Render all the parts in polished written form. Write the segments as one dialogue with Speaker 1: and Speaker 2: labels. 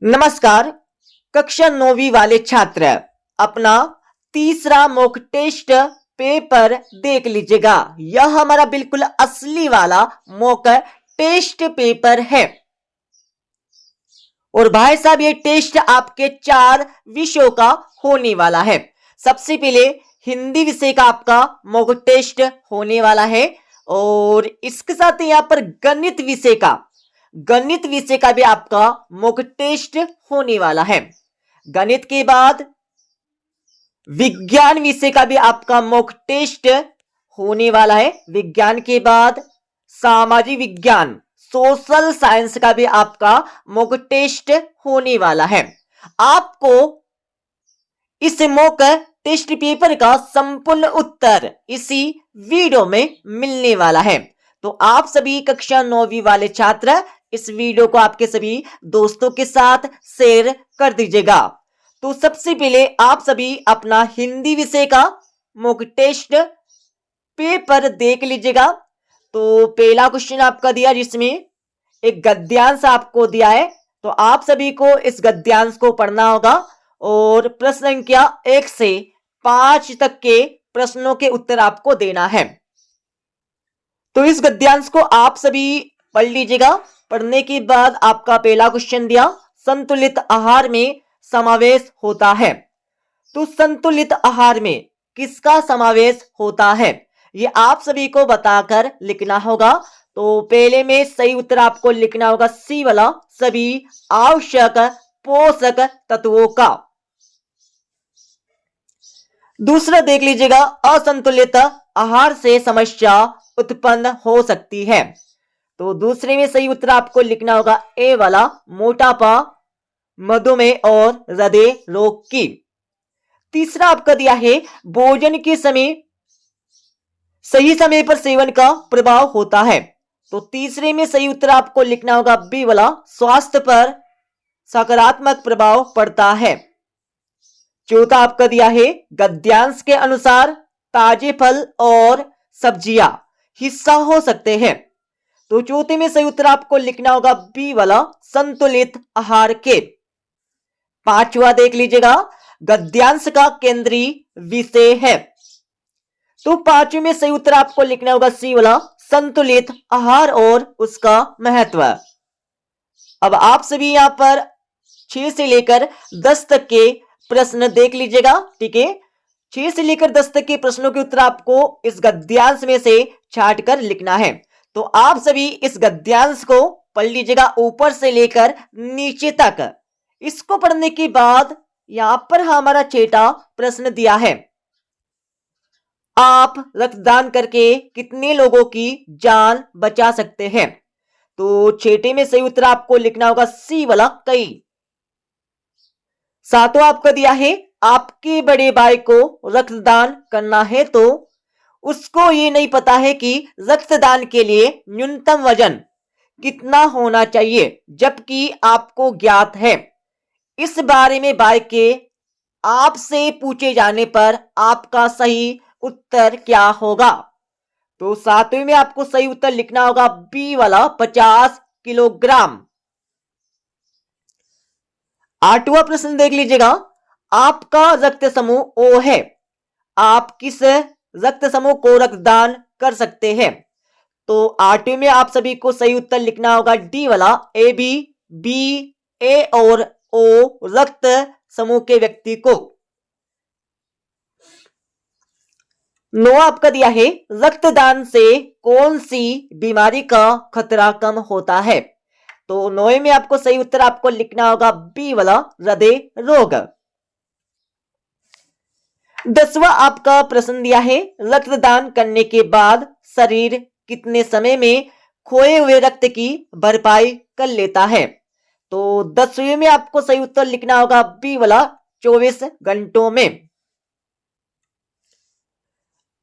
Speaker 1: नमस्कार। कक्षा 9वीं वाले छात्र अपना तीसरा मॉक टेस्ट पेपर देख लीजिएगा। यह हमारा बिल्कुल असली वाला मॉक टेस्ट पेपर है। और भाई साहब ये टेस्ट आपके 4 विषयों का होने वाला है। सबसे पहले हिंदी विषय का आपका मॉक टेस्ट होने वाला है और इसके साथ ही यहाँ पर गणित विषय का भी आपका मॉक टेस्ट होने वाला है। गणित के बाद विज्ञान विषय का भी आपका मॉक टेस्ट होने वाला है। विज्ञान के बाद सामाजिक विज्ञान सोशल साइंस का भी आपका मॉक टेस्ट होने वाला है। आपको इस मॉक टेस्ट पेपर का संपूर्ण उत्तर इसी वीडियो में मिलने वाला है। तो आप सभी कक्षा 9वीं वाले छात्र इस वीडियो को आपके सभी दोस्तों के साथ शेयर कर दीजिएगा। तो सबसे पहले आप सभी अपना हिंदी विषय का मॉक टेस्ट पेपर देख लीजिएगा। तो पहला क्वेश्चन आपका दिया जिसमें एक गद्यांश आपको दिया है। तो आप सभी को इस गद्यांश को पढ़ना होगा और प्रश्न संख्या 1 से 5 तक के प्रश्नों के उत्तर आपको देना है। तो इस गद्यांश को आप सभी पढ़ लीजिएगा। पढ़ने के बाद आपका पहला क्वेश्चन दिया संतुलित आहार में समावेश होता है। तो संतुलित आहार में किसका समावेश होता है ये आप सभी को बताकर लिखना होगा। तो पहले में सही उत्तर आपको लिखना होगा सी वाला, सभी आवश्यक पोषक तत्वों का। दूसरा देख लीजिएगा असंतुलित आहार से समस्या उत्पन्न हो सकती है। तो दूसरे में सही उत्तर आपको लिखना होगा ए वाला, मोटापा, मधुमेह और हृदय रोग की। तीसरा आपका दिया है भोजन के समय सही समय पर सेवन का प्रभाव होता है। तो तीसरे में सही उत्तर आपको लिखना होगा बी वाला, स्वास्थ्य पर सकारात्मक प्रभाव पड़ता है। चौथा आपका दिया है गद्यांश के अनुसार ताजे फल और सब्जियां हिस्सा हो सकते हैं। तो चौथे में सही उत्तर आपको लिखना होगा बी वाला, संतुलित आहार के। पांचवा देख लीजिएगा गद्यांश का केंद्रीय विषय है। तो पांचवें में सही उत्तर आपको लिखना होगा सी वाला, संतुलित आहार और उसका महत्व। अब आप सभी यहां पर 6 से लेकर 10 तक के प्रश्न देख लीजिएगा। ठीक है, 6 से लेकर 10 तक के प्रश्नों के उत्तर आपको इस गद्यांश में से छांट कर लिखना है। तो आप सभी इस गद्यांश को पढ़ लीजिएगा ऊपर से लेकर नीचे तक। इसको पढ़ने के बाद यहां पर हमारा 6ठा प्रश्न दिया है, आप रक्तदान करके कितने लोगों की जान बचा सकते हैं। तो 6ठे में सही उत्तर आपको लिखना होगा सी वाला, कई। 7वां आपका दिया है आपके बड़े भाई को रक्तदान करना है तो उसको ये नहीं पता है कि रक्तदान के लिए न्यूनतम वजन कितना होना चाहिए, जबकि आपको ज्ञात है। इस बारे में भाई के आपसे पूछे जाने पर आपका सही उत्तर क्या होगा। तो 7वें में आपको सही उत्तर लिखना होगा बी वाला, 50 किलोग्राम। 8वां प्रश्न देख लीजिएगा, आपका रक्त समूह ओ है, आप किस रक्त समूह को रक्तदान कर सकते हैं। तो 8वें में आप सभी को सही उत्तर लिखना होगा डी वाला, ए बी ए और ओ रक्त समूह के व्यक्ति को। 9वां आपका दिया है रक्तदान से कौन सी बीमारी का खतरा कम होता है। तो 9वें में आपको सही उत्तर आपको लिखना होगा बी वाला, हृदय रोग। 10वां आपका प्रश्न दिया है रक्तदान करने के बाद शरीर कितने समय में खोए हुए रक्त की भरपाई कर लेता है। तो 10वें में आपको सही उत्तर लिखना होगा बी वाला, 24 घंटों में।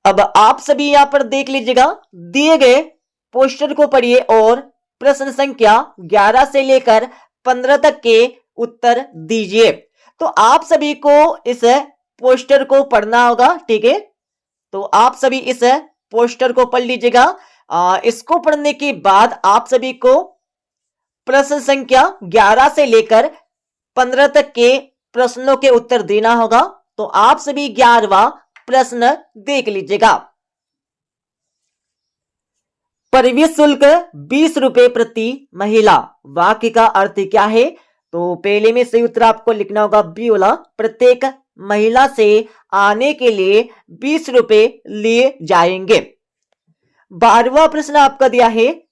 Speaker 1: अब आप सभी यहां पर देख लीजिएगा दिए गए पोस्टर को पढ़िए और प्रश्न संख्या 11 से लेकर 15 तक के उत्तर दीजिए। तो आप सभी को इस पोस्टर को पढ़ना होगा। ठीक है, तो आप सभी इस पोस्टर को पढ़ लीजिएगा। इसको पढ़ने के बाद आप सभी को प्रश्न संख्या 11 से लेकर 15 तक के प्रश्नों के उत्तर देना होगा। तो आप सभी 11वां प्रश्न देख लीजिएगा। प्रवेश शुल्क 20 रुपए प्रति महिला, वाक्य का अर्थ क्या है? तो पहले में सही उत्तर आपको लिखना होगा बी वाला, प्रत्येक महिला से आने के लिए 20 रुपए लिए जाएंगे। 12वां प्रश्न आपका दिया है,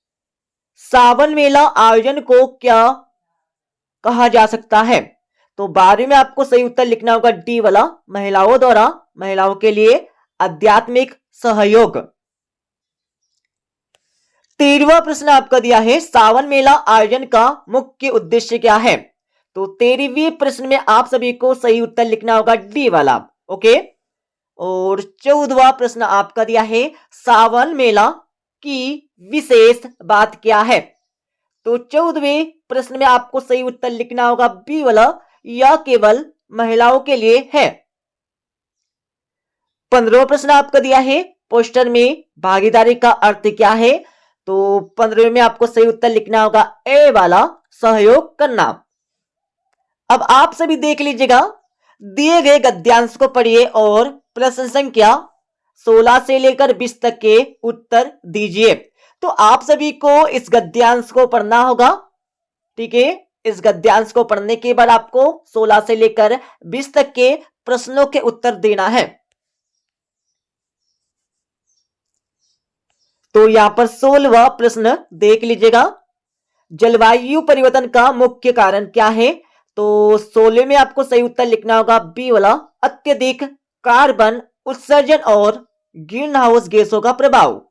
Speaker 1: सावन मेला आयोजन को क्या कहा जा सकता है? तो 12वीं में आपको सही उत्तर लिखना होगा डी वाला, महिलाओं द्वारा महिलाओं के लिए आध्यात्मिक सहयोग। 13वां प्रश्न आपका दिया है, सावन मेला आयोजन का मुख्य उद्देश्य क्या है? तो 13वें प्रश्न में आप सभी को सही उत्तर लिखना होगा डी वाला। ओके। और 14वां प्रश्न आपका दिया है, सावन मेला की विशेष बात क्या है? तो 14वें प्रश्न में आपको सही उत्तर लिखना होगा बी वाला, यह केवल महिलाओं के लिए है। 15वां प्रश्न आपका दिया है, पोस्टर में भागीदारी का अर्थ क्या है? तो 15वें में आपको सही उत्तर लिखना होगा ए वाला, सहयोग करना। अब आप सभी देख लीजिएगा, दिए गए गद्यांश को पढ़िए और प्रश्न संख्या 16 से लेकर 20 तक के उत्तर दीजिए। तो आप सभी को इस गद्यांश को पढ़ना होगा। ठीक है, इस गद्यांश को पढ़ने के बाद आपको 16 से लेकर 20 तक के प्रश्नों के उत्तर देना है। तो यहां पर 16वां प्रश्न देख लीजिएगा, जलवायु परिवर्तन का मुख्य कारण क्या है? तो 16 में आपको सही उत्तर लिखना होगा बी वाला, अत्यधिक कार्बन उत्सर्जन और ग्रीन हाउस गैसों का प्रभाव।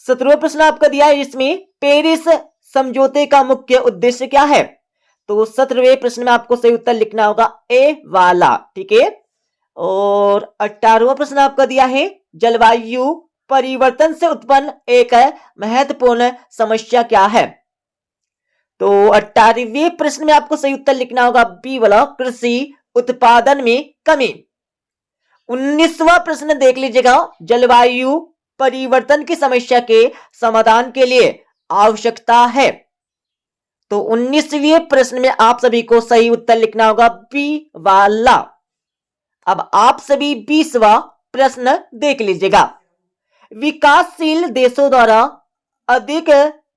Speaker 1: 17वां प्रश्न आपका दिया है, इसमें पेरिस समझौते का मुख्य उद्देश्य क्या है? तो 17वें प्रश्न में आपको सही उत्तर लिखना होगा ए वाला। ठीक है। और 18वां प्रश्न आपका दिया है, जलवायु परिवर्तन से उत्पन्न एक महत्वपूर्ण समस्या क्या है? तो 18वें प्रश्न में आपको सही उत्तर लिखना होगा बी वाला, कृषि उत्पादन में कमी। 19वां प्रश्न देख लीजिएगा, जलवायु परिवर्तन की समस्या के समाधान के लिए आवश्यकता है। तो 19वें प्रश्न में आप सभी को सही उत्तर लिखना होगा बी वाला। अब आप सभी 20वां प्रश्न देख लीजिएगा, विकासशील देशों द्वारा अधिक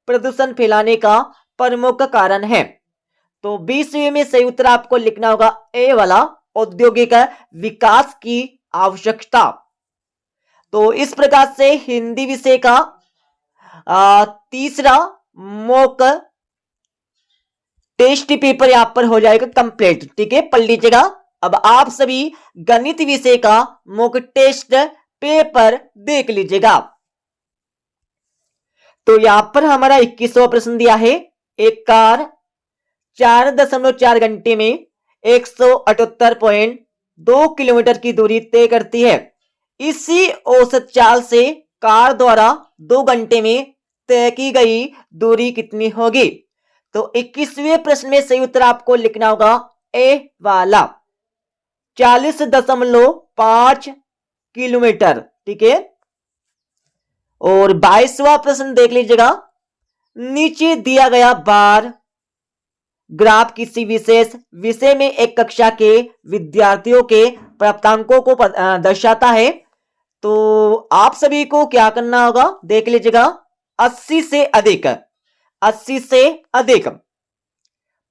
Speaker 1: प्रदूषण फैलाने का प्रमुख कारण है। तो 20वें में सही उत्तर आपको लिखना होगा ए वाला, औद्योगिक विकास की आवश्यकता। तो इस प्रकार से हिंदी विषय का तीसरा मॉक टेस्ट पेपर यहां पर हो जाएगा कंप्लीट। ठीक है, पढ़ लीजिएगा। अब आप सभी गणित विषय का मॉक टेस्ट पेपर देख लीजिएगा। तो यहां पर हमारा 21वां प्रश्न दिया है, एक कार 4.4 घंटे में 178.2 किलोमीटर की दूरी तय करती है। इसी औसत चाल से कार द्वारा 2 घंटे में तय की गई दूरी कितनी होगी? तो 21वें प्रश्न में सही उत्तर आपको लिखना होगा ए वाला, 40.5 किलोमीटर। ठीक है। और 22वां प्रश्न देख लीजिएगा, नीचे दिया गया बार ग्राफ किसी विशेष विषय में एक कक्षा के विद्यार्थियों के प्राप्तांकों को दर्शाता है। तो आप सभी को क्या करना होगा देख लीजिएगा, 80 से अधिक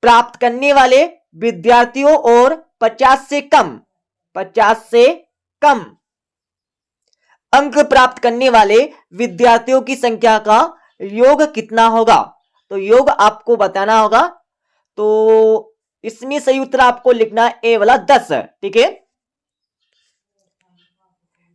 Speaker 1: प्राप्त करने वाले विद्यार्थियों और 50 से कम अंक प्राप्त करने वाले विद्यार्थियों की संख्या का योग कितना होगा? तो योग आपको बताना होगा। तो इसमें सही उत्तर आपको लिखना है ए वाला, 10। ठीक है,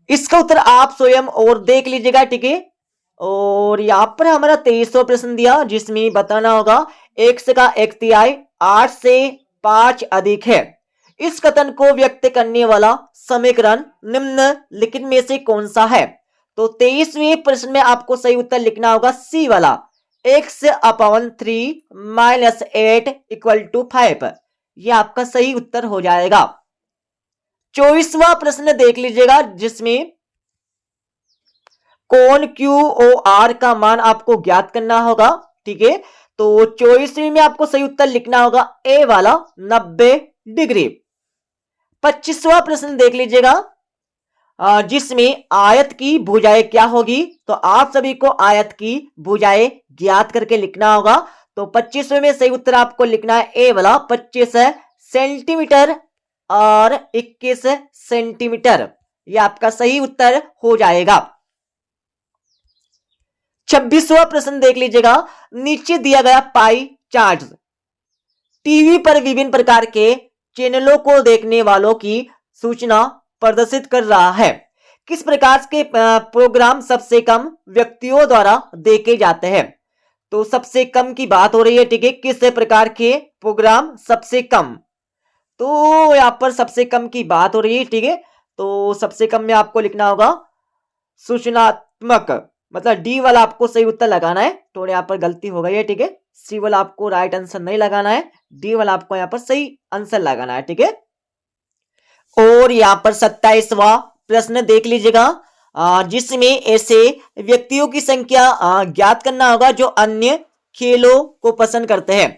Speaker 1: इसका उत्तर आप स्वयं और देख लीजिएगा। ठीक है। और यहां पर हमारा 23वां प्रश्न दिया, जिसमें बताना होगा x का 1/3 8 से 5 अधिक है। इस कथन को व्यक्त करने वाला समीकरण निम्नलिखित में से कौन सा है? तो 23वें प्रश्न में आपको सही उत्तर लिखना होगा सी वाला, x/3 - 8 = 5। यह आपका सही उत्तर हो जाएगा। 24वां प्रश्न देख लीजिएगा, जिसमें कोण QOR का मान आपको ज्ञात करना होगा। ठीक है, तो 24वीं में आपको सही उत्तर लिखना होगा ए वाला 90 डिग्री। 25वां प्रश्न देख लीजिएगा, जिसमें आयत की भुजाएं क्या होगी। तो आप सभी को आयत की भुजाएं ज्ञात करके लिखना होगा। तो 25वें में सही उत्तर आपको लिखना है ए वाला 25 सेंटीमीटर और 21 सेंटीमीटर। यह आपका सही उत्तर हो जाएगा। 26वां प्रश्न देख लीजिएगा, नीचे दिया गया पाई चार्ट टीवी पर विभिन्न प्रकार के चैनलों को देखने वालों की सूचना प्रदर्शित कर रहा है। किस प्रकार के प्रोग्राम सबसे कम व्यक्तियों द्वारा देखे जाते हैं। तो सबसे कम की बात हो रही है, ठीक है। किस प्रकार के प्रोग्राम सबसे कम, तो यहां पर सबसे कम की बात हो रही है, ठीक है। तो सबसे कम में आपको लिखना होगा सूचनात्मक, मतलब डी वाला आपको सही उत्तर लगाना है। थोड़े यहाँ पर गलती हो गई है, ठीक है। सी वाला आपको राइट आंसर नहीं लगाना है, डी वाला आपको यहाँ पर सही आंसर लगाना है, ठीक है। और यहाँ पर 27वां प्रश्न देख लीजिएगा, जिसमें ऐसे व्यक्तियों की संख्या ज्ञात करना होगा जो अन्य खेलों को पसंद करते हैं।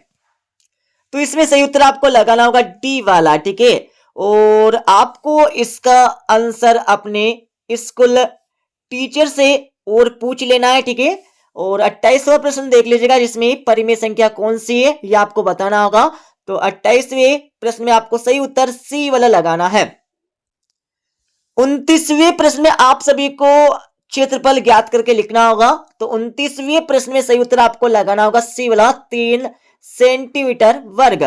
Speaker 1: तो इसमें सही उत्तर आपको लगाना होगा डी वाला, ठीक है। और आपको इसका आंसर अपने स्कूल टीचर से और पूछ लेना है, ठीक है। और 28वां प्रश्न देख लीजिएगा, जिसमें परिमेय संख्या कौन सी है यह आपको बताना होगा। तो 28वें प्रश्न में आपको सही उत्तर सी वाला लगाना है। 29वें प्रश्न में आप सभी को क्षेत्रफल ज्ञात करके लिखना होगा। तो 29वें प्रश्न में सही उत्तर आपको लगाना होगा सी वाला 3 सेंटीमीटर वर्ग।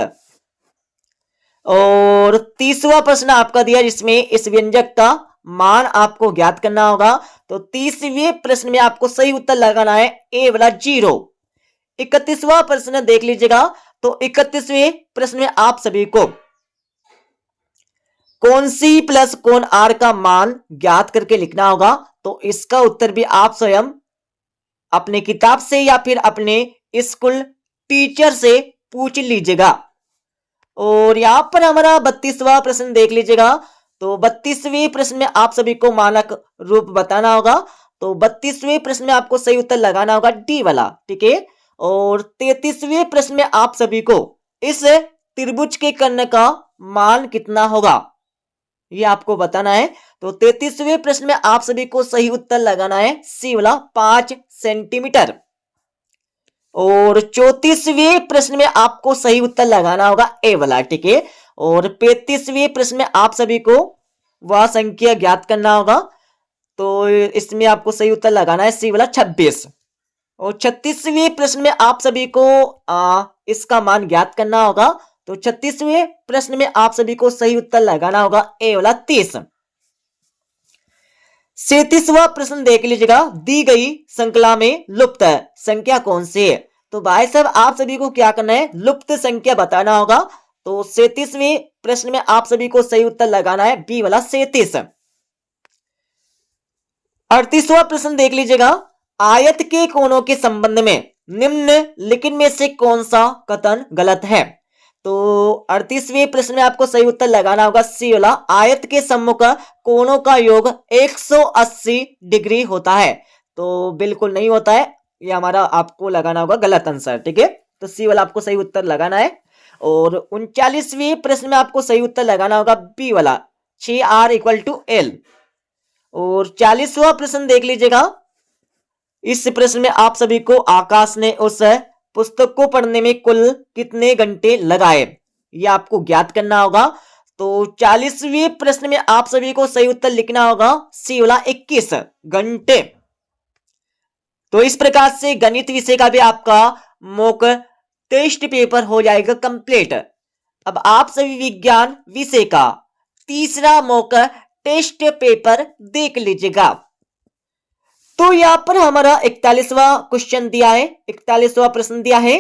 Speaker 1: और 30वां प्रश्न आपका दिया, जिसमें इस व्यंजक का मान आपको ज्ञात करना होगा। तो 30वें प्रश्न में आपको सही उत्तर लगाना है ए वाला 0। 31वां प्रश्न देख लीजिएगा, तो 31वें प्रश्न में आप सभी को कौन सी प्लस कौन आर का मान ज्ञात करके लिखना होगा। तो इसका उत्तर भी आप स्वयं अपने किताब से या फिर अपने स्कूल टीचर से पूछ लीजिएगा। और यहां पर हमारा 32वां प्रश्न देख लीजिएगा, तो 32वें प्रश्न में आप सभी को मानक रूप बताना होगा। तो 32वें प्रश्न में आपको सही उत्तर लगाना होगा डी वाला, ठीक है। और 33वें प्रश्न में आप सभी को इस त्रिभुज के कर्ण का मान कितना होगा ये आपको बताना है। तो 33वें प्रश्न में आप सभी को सही उत्तर लगाना है सी वाला 5 सेंटीमीटर। और 34वें प्रश्न में आपको सही उत्तर लगाना होगा ए वाला, ठीक है। और 35वें प्रश्न में आप सभी को वह संख्या ज्ञात करना होगा। तो इसमें आपको सही उत्तर लगाना है सी वाला 26। और 36वें प्रश्न में आप सभी को इसका मान ज्ञात करना होगा। तो 36वें प्रश्न में आप सभी को सही उत्तर लगाना होगा ए वाला 30। 37वां प्रश्न देख लीजिएगा, दी गई श्रृंखला में लुप्त संख्या कौन सी है। तो भाई साहब आप सभी को क्या करना है, लुप्त संख्या बताना होगा। तो 37वें प्रश्न में आप सभी को सही उत्तर लगाना है बी वाला 37। 38वां प्रश्न देख लीजिएगा, आयत के कोणों के संबंध में निम्नलिखित में से कौन सा कथन गलत है। तो 38वें प्रश्न में आपको सही उत्तर लगाना होगा सी वाला, आयत के सम्मुख कोणों का योग 180 डिग्री होता है। तो बिल्कुल नहीं होता है, ये हमारा आपको लगाना होगा गलत आंसर, ठीक है। तो सी वाला आपको सही उत्तर लगाना है। और 39वें प्रश्न में आपको सही उत्तर लगाना होगा बी वाला 6r = l। और 40वां प्रश्न देख लीजिएगा, इस प्रश्न में आप सभी को आकाश ने उस पुस्तक को पढ़ने में कुल कितने घंटे लगाए ये आपको ज्ञात करना होगा। तो 40वें प्रश्न में आप सभी को सही उत्तर लिखना होगा सी वाला 21 घंटे। तो इस प्रकार से गणित विषय का भी आपका मॉक टेस्ट पेपर हो जाएगा कंप्लीट। अब आप सभी विज्ञान विषय का तीसरा मॉक टेस्ट पेपर देख लीजिएगा। तो यहां पर हमारा 41वां क्वेश्चन दिया है, 41वां प्रश्न दिया है,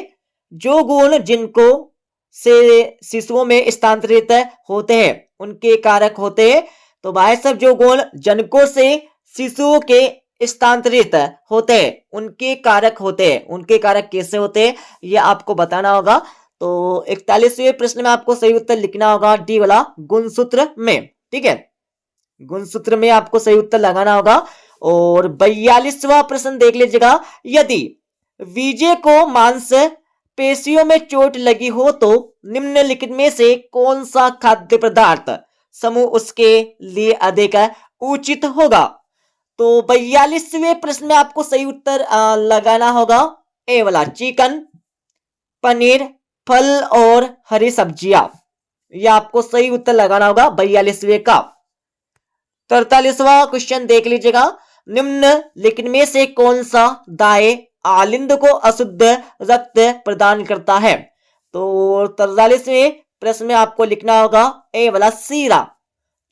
Speaker 1: जो गुण जिनको से शिशुओं में स्थानांतरित होते हैं उनके कारक होते हैं। तो भाई साहब जो गुण जनकों से शिशुओं के स्थानांतरित होते हैं उनके कारक होते हैं, उनके कारक कैसे होते हैं ये आपको बताना होगा। तो 41वें प्रश्न में आपको सही उत्तर लिखना होगा डी वाला गुणसूत्र में, ठीक है। गुणसूत्र में आपको सही उत्तर लगाना होगा। और 42वां प्रश्न देख लीजिएगा, यदि विजय को मांस पेशियों में चोट लगी हो तो निम्नलिखित में से कौन सा खाद्य पदार्थ समूह उसके लिए अधिक उचित होगा? तो 42वें प्रश्न में आपको सही उत्तर लगाना होगा ए वाला, चिकन, पनीर, फल और हरी सब्जियां। ये आपको सही उत्तर लगाना होगा 42वें का। 43वां क्वेश्चन देख लीजिएगा, निम्नलिखित में से कौन सा दाएं आलिंद को अशुद्ध रक्त प्रदान करता है? तो 43वें प्रश्न में आपको लिखना होगा ए वाला, सीरा।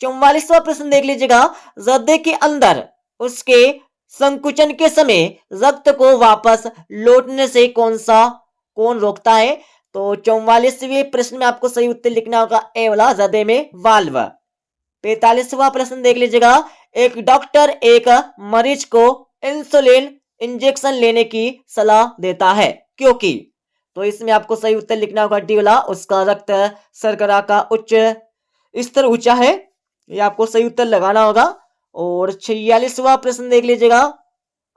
Speaker 1: 44वां प्रश्न देख लीजिएगा, हृदय के अंदर उसके संकुचन के समय रक्त को वापस लौटने से कौन रोकता है? तो 44वें प्रश्न में आपको सही उत्तर लिखना होगा ए वाला, हृदय में वाल्व। 45वां प्रश्न देख लीजिएगा, एक डॉक्टर एक मरीज को इंसुलिन इंजेक्शन लेने की सलाह देता है क्योंकि? तो इसमें आपको सही उत्तर लिखना होगा डी वाला, उसका रक्त शर्करा का उच्च स्तर ऊंचा है। ये आपको सही उत्तर लगाना होगा। और 46वां प्रश्न देख लीजिएगा,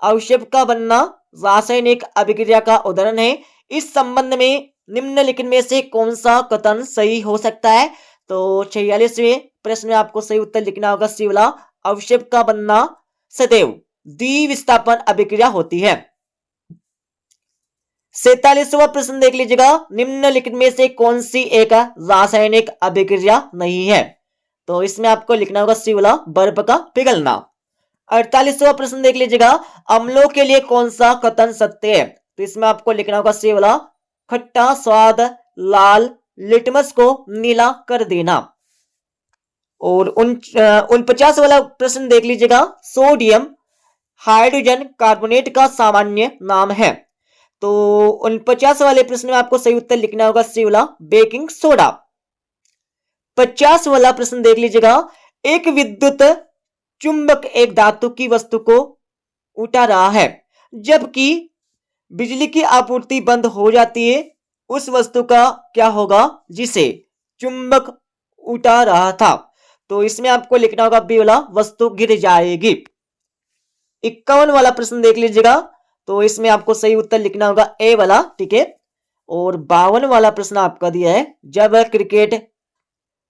Speaker 1: अवक्षेप का बनना रासायनिक अभिक्रिया का उदाहरण है, इस संबंध में निम्नलिखित में से कौन सा कथन सही हो सकता है? तो 46वें प्रश्न में आपको सही उत्तर लिखना होगा सी वाला, अवक्षेप का बनना सदैव द्विविस्थापन अभिक्रिया होती है। 47वां प्रश्न देख लीजिएगा, निम्नलिखित में से कौन सी एक रासायनिक अभिक्रिया नहीं है? तो इसमें आपको लिखना होगा सी वाला, बर्फ का पिघलना। 48वां प्रश्न देख लीजिएगा, अम्लों के लिए कौन सा कथन सत्य है? तो इसमें आपको लिखना होगा सी वाला, खट्टा स्वाद लाल लिटमस को नीला कर देना। और 49 वाला प्रश्न देख लीजिएगा, सोडियम हाइड्रोजन कार्बोनेट का सामान्य नाम है। तो 49 वाले प्रश्न में आपको सही उत्तर लिखना होगा सी वाला, बेकिंग सोडा। 50 वाला प्रश्न देख लीजिएगा, एक विद्युत चुंबक एक धातु की वस्तु को उठा रहा है जबकि बिजली की आपूर्ति बंद हो जाती है, उस वस्तु का क्या होगा जिसे चुंबक उठा रहा था? तो इसमें आपको लिखना होगा बी वाला, वस्तु गिर जाएगी। 51 वाला प्रश्न देख लीजिएगा, तो इसमें आपको सही उत्तर लिखना होगा ए वाला, ठीक है। और 52 वाला प्रश्न आपका दिया है, जब क्रिकेट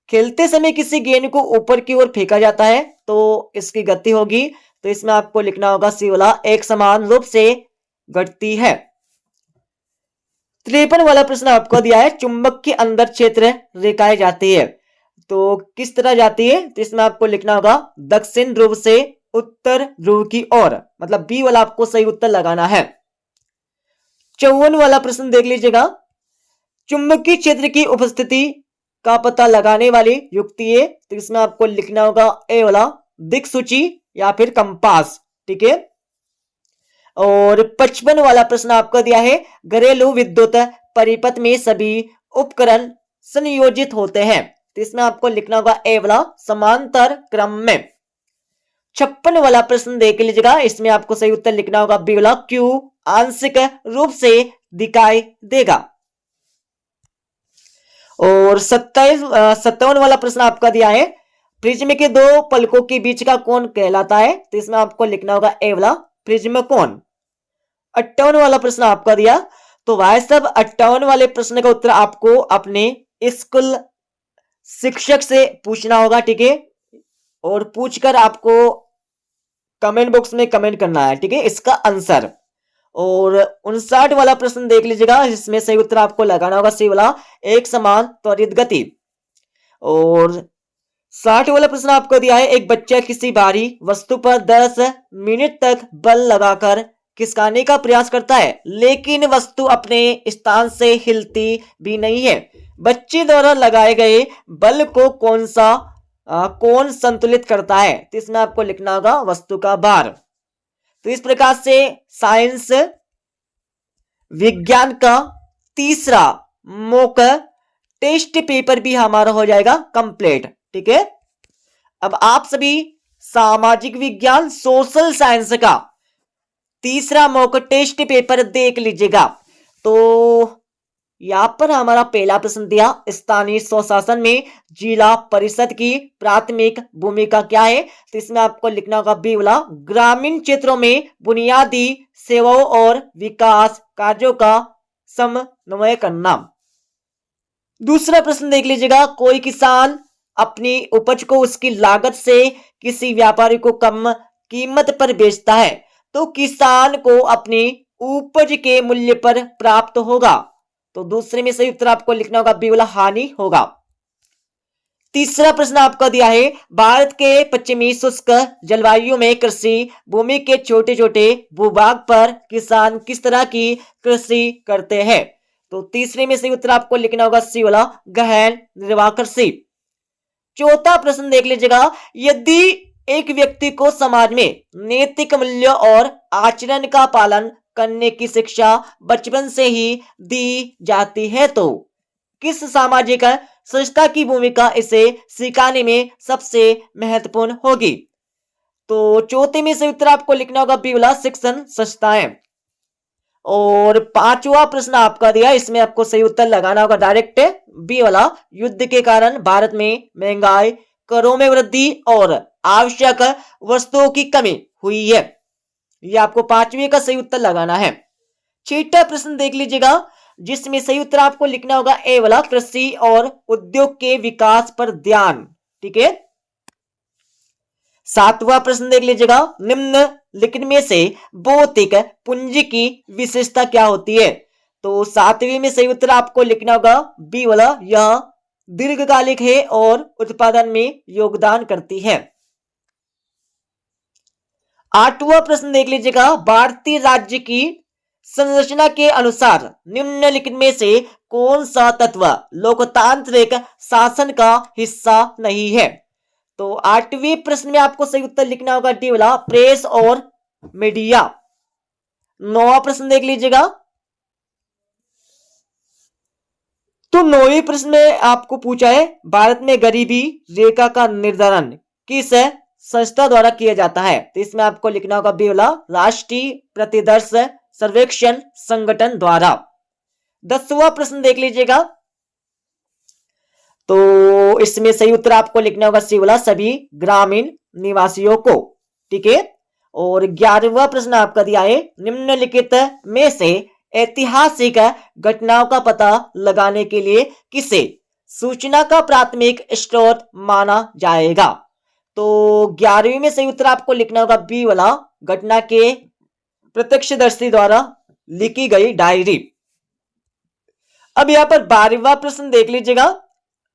Speaker 1: खेलते समय किसी गेंद को ऊपर की ओर फेंका जाता है तो इसकी गति होगी। तो इसमें आपको लिखना होगा सी वाला, एक समान रूप से घटती है। 53 वाला प्रश्न आपको दिया है, चुंबक के अंदर क्षेत्र रेखाएं जाती है तो किस तरह जाती है? तो इसमें आपको लिखना होगा दक्षिण ध्रुव से उत्तर ध्रुव की ओर, मतलब बी वाला आपको सही उत्तर लगाना है। 54 वाला प्रश्न देख लीजिएगा, चुंबकीय क्षेत्र की उपस्थिति का पता लगाने वाली युक्ति है। तो इसमें आपको लिखना होगा ए वाला, दिक्सूची या फिर कंपास, ठीक है। और 55 वाला प्रश्न आपको दिया है, घरेलू विद्युत परिपथ में सभी उपकरण संयोजित होते हैं। तो इसमें आपको लिखना होगा ए वाला, समांतर क्रम में। 56 वाला प्रश्न देख लीजिएगा, इसमें आपको सही उत्तर लिखना होगा बी वाला, क्यू आंशिक रूप से दिखाई देगा। और 57 वाला प्रश्न आपका दिया है, प्रिज्म के दो पलकों के बीच का कोण कहलाता है। तो इसमें आपको लिखना होगा ए वाला, प्रिज्म कोण। 58 वाला प्रश्न आपका दिया, तो भाई साहब 58 वाले प्रश्न का उत्तर आपको अपने स्कूल शिक्षक से पूछना होगा, ठीक है। और पूछकर आपको कमेंट बॉक्स में कमेंट करना है, ठीक है, इसका आंसर। और 59 वाला प्रश्न देख लीजिएगा, इसमें सही उत्तर आपको लगाना होगा सी वाला, एक समान त्वरित गति। और 60 वाला प्रश्न आपको दिया है, एक बच्चा किसी भारी वस्तु पर 10 मिनट तक बल लगाकर खिसकाने का प्रयास करता है लेकिन वस्तु अपने स्थान से हिलती भी नहीं है। बच्चे द्वारा लगाए गए बल को कौन संतुलित करता है? तो इसमें आपको लिखना होगा वस्तु का भार। तो इस प्रकार से साइंस विज्ञान का तीसरा मॉक टेस्ट पेपर भी हमारा हो जाएगा कंप्लीट, ठीक है। अब आप सभी सामाजिक विज्ञान सोशल साइंस का तीसरा मॉक टेस्ट पेपर देख लीजिएगा। तो यहां पर हमारा पहला प्रश्न दिया, स्थानीय स्वशासन में जिला परिषद की प्राथमिक भूमिका क्या है? तो इसमें आपको लिखना होगा बी वाला, ग्रामीण क्षेत्रों में बुनियादी सेवाओं और विकास कार्यों का समन्वय करना। दूसरा प्रश्न देख लीजिएगा, कोई किसान अपनी उपज को उसकी लागत से किसी व्यापारी को कम कीमत पर बेचता है तो किसान को अपनी उपज के मूल्य पर प्राप्त होगा। तो दूसरे में सही उत्तर आपको लिखना होगा बी वाला, हानि होगा। तीसरा प्रश्न आपको दिया है, भारत के पश्चिमी शुष्क जलवायु में कृषि भूमि के छोटे छोटे भूभाग पर किसान किस तरह की कृषि करते हैं। तो तीसरे में सही उत्तर आपको लिखना होगा सी वाला, गहन निर्वाह कृषि। चौथा प्रश्न देख लीजिएगा, यदि एक व्यक्ति को समाज में नैतिक मूल्य और आचरण का पालन करने की शिक्षा बचपन से ही दी जाती है तो किस सामाजिक संस्था की भूमिका इसे सिखाने में सबसे महत्वपूर्ण होगी। तो चौथे में से उत्तर आपको लिखना होगा बी वाला, शिक्षण संस्थाएं। और पांचवा प्रश्न आपका दिया, इसमें आपको सही उत्तर लगाना होगा डायरेक्ट बी वाला, युद्ध के कारण भारत में महंगाई, करों में वृद्धि और आवश्यक वस्तुओं की कमी हुई है। ये आपको पांचवे का सही उत्तर लगाना है। छठा प्रश्न देख लीजिएगा, जिसमें सही उत्तर आपको लिखना होगा ए वाला, कृषि और उद्योग के विकास पर ध्यान। ठीक है। सातवां प्रश्न देख लीजिएगा, निम्नलिखित में से भौतिक पूंजी की विशेषता क्या होती है। तो सातवें में सही उत्तर आपको लिखना होगा बी वाला, यह दीर्घकालिक है और उत्पादन में योगदान करती है। आठवां प्रश्न देख लीजिएगा, भारतीय राज्य की संरचना के अनुसार निम्नलिखित में से कौन सा तत्व लोकतांत्रिक शासन का हिस्सा नहीं है। तो आठवें प्रश्न में आपको सही उत्तर लिखना होगा डी वाला, प्रेस और मीडिया। नौवां प्रश्न देख लीजिएगा, तो नौवें प्रश्न में आपको पूछा है, भारत में गरीबी रेखा का निर्धारण किस संस्था द्वारा किया जाता है। तो इसमें आपको लिखना होगा बी वाला, राष्ट्रीय प्रतिदर्श सर्वेक्षण संगठन द्वारा। 10वां प्रश्न देख लीजिएगा, तो इसमें सही उत्तर आपको लिखना होगा सी वाला, सभी ग्रामीण निवासियों को। ठीक है। और 11वां प्रश्न आपका दिया है, निम्नलिखित में से ऐतिहासिक घटनाओं का पता लगाने के लिए किसे सूचना का प्राथमिक स्रोत माना जाएगा। तो 11वीं में सही उत्तर आपको लिखना होगा बी वाला, घटना के प्रत्यक्षदर्शी द्वारा लिखी गई डायरी। अब यहां पर 12वां प्रश्न देख लीजिएगा,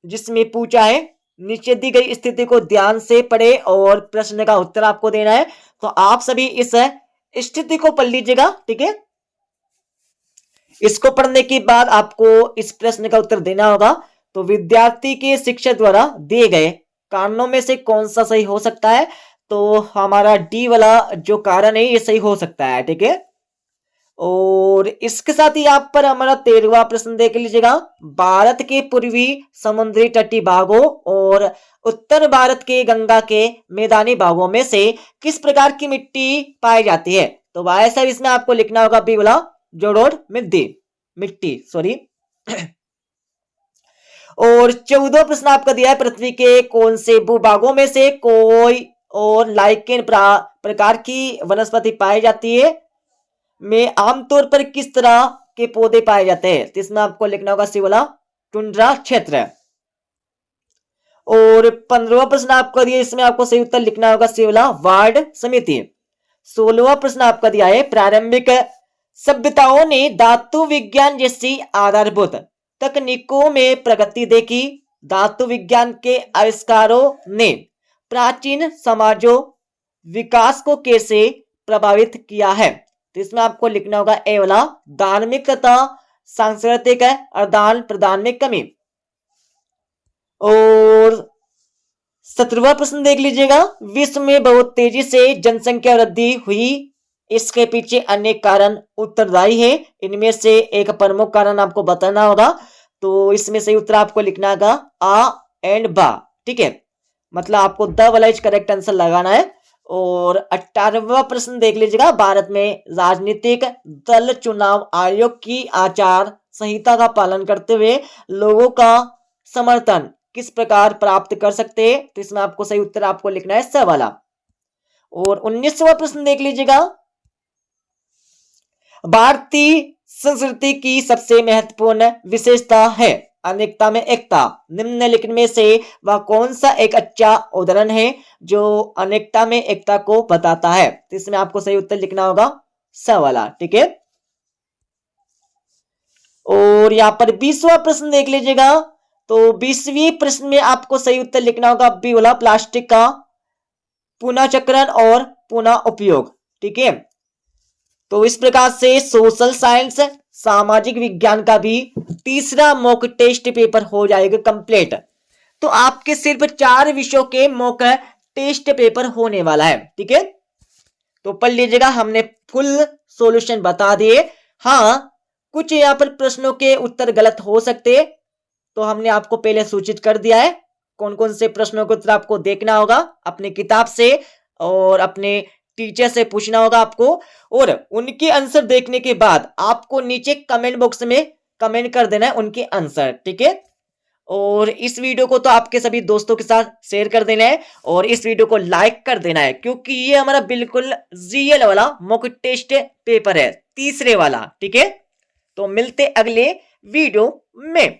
Speaker 1: जिसमें पूछा है, नीचे दी गई स्थिति को ध्यान से पढ़े और प्रश्न का उत्तर आपको देना है। तो आप सभी इस स्थिति को पढ़ लीजिएगा। ठीक है। इसको पढ़ने के बाद आपको इस प्रश्न का उत्तर देना होगा। तो विद्यार्थी के शिक्षक द्वारा दिए गए कारणों में से कौन सा सही हो सकता है। तो हमारा डी वाला जो कारण है ये सही हो सकता है। ठीक है। और इसके साथ ही आप पर हमारा 13वां प्रश्न देख लीजिएगा, भारत के पूर्वी समुद्री तटीय भागों और उत्तर भारत के गंगा के मैदानी भागों में से किस प्रकार की मिट्टी पाई जाती है। तो भाई साहब इसमें आपको लिखना होगा बी वाला, जोड़ोड़ मिट्टी सॉरी। और 14वां प्रश्न आपका दिया है, पृथ्वी के कौन से भूभागों में से कोई और लाइकेन प्रकार की वनस्पति पाई जाती है में आमतौर पर किस तरह के पौधे पाए जाते हैं। तो इसमें आपको लिखना होगा सी वाला, टुंड्रा क्षेत्र। और 15वां प्रश्न आपका दिया, इसमें आपको सही उत्तर लिखना होगा सी वाला, वार्ड समिति। 16वां प्रश्न आपका दिया है, प्रारंभिक सभ्यताओं ने धातु विज्ञान जैसी आधारभूत तकनीकों में प्रगति देखी। धातु विज्ञान के आविष्कारों ने प्राचीन समाजों विकास को कैसे प्रभावित किया है। तो इसमें आपको लिखना होगा ए वाला, धार्मिक तथा सांस्कृतिक आदान प्रदान में कमी। और 17वां प्रश्न देख लीजिएगा, विश्व में बहुत तेजी से जनसंख्या वृद्धि हुई, इसके पीछे अनेक कारण उत्तरदायी है, इनमें से एक प्रमुख कारण आपको बताना होगा। तो इसमें सही उत्तर आपको लिखना होगा आ एंड बा। ठीक है। मतलब आपको द वाला इज करेक्ट आंसर लगाना है। और 18वां प्रश्न देख लीजिएगा, भारत में राजनीतिक दल चुनाव आयोग की आचार संहिता का पालन करते हुए लोगों का समर्थन किस प्रकार प्राप्त कर सकते हैं। तो इसमें आपको सही उत्तर आपको लिखना है स वाला। और 19वां प्रश्न देख लीजिएगा, भारतीय संस्कृति की सबसे महत्वपूर्ण विशेषता है अनेकता में एकता। निम्नलिखित में से वह कौन सा एक अच्छा उदाहरण है जो अनेकता में एकता को बताता है? तो इसमें आपको सही उत्तर लिखना होगा स वाला। ठीक है, और यहाँ पर 20वां प्रश्न देख लीजिएगा। तो 20वें प्रश्न में आपको सही उत्तर लिखना होगा बी वाला, प्लास्टिक का पुनः चक्रण और पुनः उपयोग। ठीक है, तो इस प्रकार से सोशल साइंस सामाजिक विज्ञान का भी तीसरा मॉक टेस्ट पेपर हो जाएगा कंप्लीट। तो आपके सिर्फ 4 विषयों के मॉक टेस्ट पेपर होने वाला है। ठीक है, तो पढ़ लीजिएगा, हमने फुल सॉल्यूशन बता दिए। हाँ, कुछ यहाँ पर प्रश्नों के उत्तर गलत हो सकते, तो हमने आपको पहले सूचित कर दिया है कौन कौन से प्रश्नों के उत्तर आपको देखना होगा अपनी किताब से और अपने टीचर से पूछना होगा आपको, और उनके आंसर देखने के बाद आपको नीचे कमेंट बॉक्स में कमेंट कर देना है उनके आंसर। ठीक है, और इस वीडियो को तो आपके सभी दोस्तों के साथ शेयर कर देना है और इस वीडियो को लाइक कर देना है, क्योंकि ये हमारा बिल्कुल रियल वाला मॉक टेस्ट पेपर है, तीसरे वाला। ठीक है, तो मिलते अगले वीडियो में।